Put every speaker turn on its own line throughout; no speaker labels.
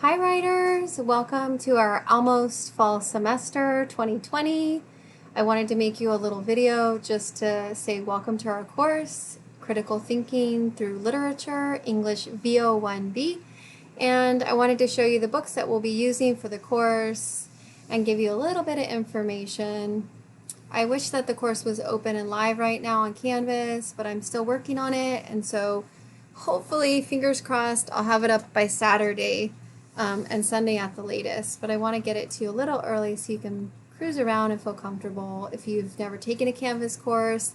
Hi writers, welcome to our almost fall semester 2020. I wanted to make you a little video just to say welcome to our course, Critical Thinking Through Literature, English V01B. And I wanted to show you the books that we'll be using for the course and give you a little bit of information. I wish that the course was open and live right now on Canvas, but I'm still working on it, and so hopefully, fingers crossed, I'll have it up by Saturday and Sunday at the latest. But I want to get it to you a little early so you can cruise around and feel comfortable. If you've never taken a Canvas course,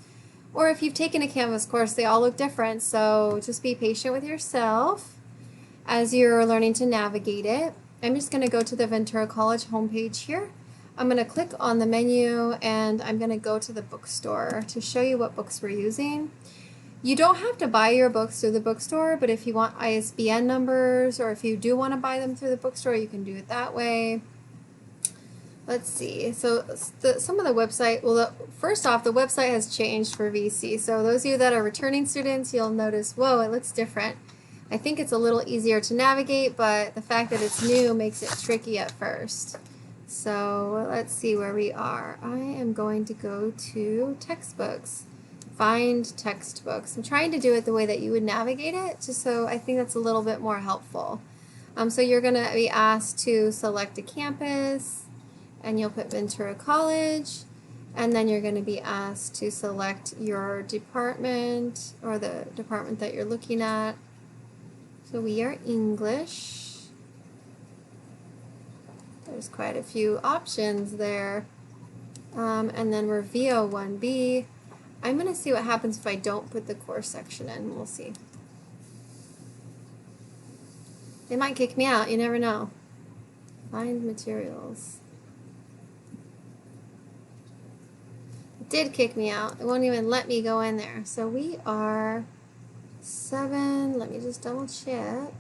or if you've taken a Canvas course, they all look different, so just be patient with yourself as you're learning to navigate it. I'm just going to go to the Ventura College homepage here. I'm going to click on the menu and I'm going to go to the bookstore to show you what books we're using. You don't have to buy your books through the bookstore, but if you want ISBN numbers or if you do want to buy them through the bookstore, you can do it that way. Let's see. So some of the website, first off, the website has changed for VC. So those of you that are returning students, you'll notice, whoa, it looks different. I think it's a little easier to navigate, but the fact that it's new makes it tricky at first. So let's see where we are. I am going to go to textbooks. Find textbooks. I'm trying to do it the way that you would navigate it, just so I think that's a little bit more helpful. So you're going to be asked to select a campus, and you'll put Ventura College, and then you're going to be asked to select your department, or the department that you're looking at. So we are English. There's quite a few options there. And then we're V01B. I'm going to see what happens if I don't put the course section in. We'll see. They might kick me out. You never know. Find materials. It did kick me out. It won't even let me go in there. So we are 7. Let me just double check.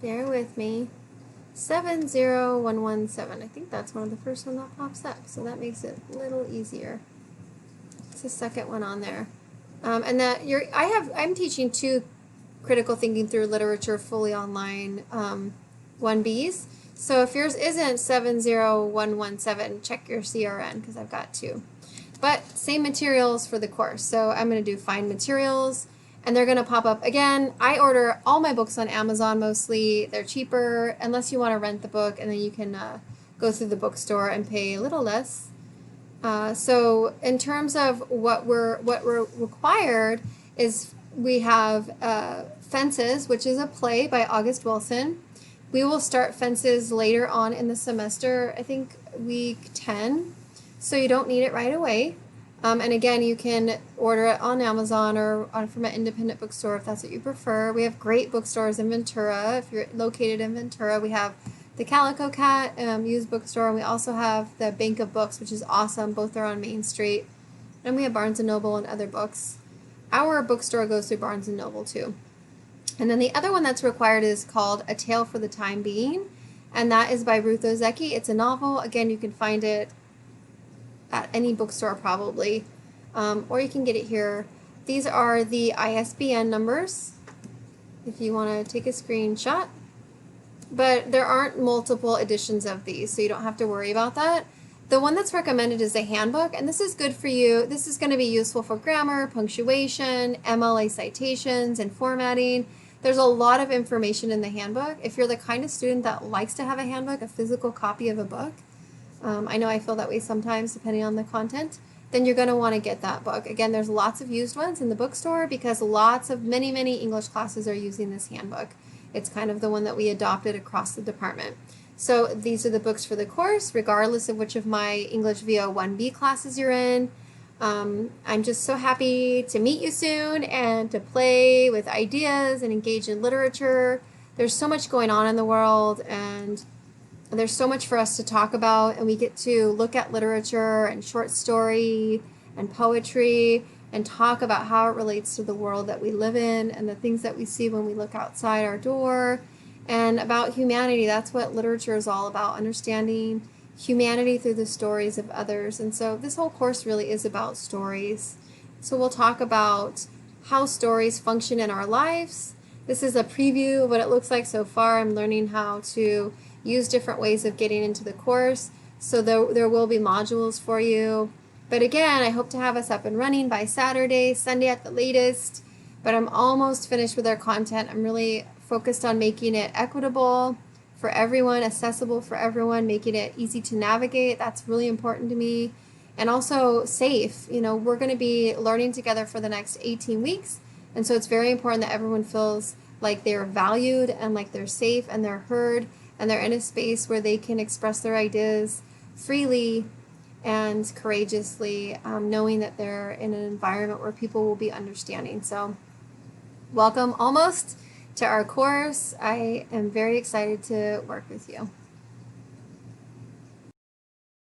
Bear with me. 70117. I think that's one of the first one that pops up, so that makes it a little easier. It's the second one on there. And that I'm teaching 2 critical thinking through literature fully online 1Bs. So if yours isn't 70117, check your CRN because I've got 2. But same materials for the course. So I'm going to do find materials. And they're going to pop up again. I order all my books on Amazon mostly. They're cheaper unless you want to rent the book, and then you can go through the bookstore and pay a little less. So in terms of what we're required is we have Fences, which is a play by August Wilson. We will start Fences later on in the semester, I think week 10, so you don't need it right away. And again, you can order it on Amazon or from an independent bookstore if that's what you prefer. We have great bookstores in Ventura. If you're located in Ventura, we have the Calico Cat used bookstore, and we also have the Bank of Books, which is awesome. Both are on Main Street. And we have Barnes & Noble and other books. Our bookstore goes through Barnes & Noble too. And then the other one that's required is called A Tale for the Time Being, and that is by Ruth Ozeki. It's a novel. Again, you can find it at any bookstore probably, or you can get it here. These are the ISBN numbers if you want to take a screenshot, but there aren't multiple editions of these, so you don't have to worry about that. The one that's recommended is the handbook, and this is good for you. This is going to be useful for grammar, punctuation, MLA citations, and formatting. There's a lot of information in the handbook. If you're the kind of student that likes to have a handbook, a physical copy of a book, I know I feel that way sometimes depending on the content, then you're going to want to get that book. Again, there's lots of used ones in the bookstore because many English classes are using this handbook. It's kind of the one that we adopted across the department. So these are the books for the course, regardless of which of my English V01B classes you're in. I'm just so happy to meet you soon and to play with ideas and engage in literature. There's so much going on in the world, and there's so much for us to talk about, and we get to look at literature and short story and poetry and talk about how it relates to the world that we live in and the things that we see when we look outside our door, and about humanity. That's what literature is all about, understanding humanity through the stories of others. And so this whole course really is about stories. So we'll talk about how stories function in our lives, This is a preview of what it looks like so far. I'm learning how to use different ways of getting into the course. So there will be modules for you. But again, I hope to have us up and running by Saturday, Sunday at the latest. But I'm almost finished with our content. I'm really focused on making it equitable for everyone, accessible for everyone, making it easy to navigate. That's really important to me. And also safe. You know, we're going to be learning together for the next 18 weeks. And so it's very important that everyone feels like they're valued and like they're safe and they're heard and they're in a space where they can express their ideas freely and courageously, knowing that they're in an environment where people will be understanding. So welcome almost to our course. I am very excited to work with you.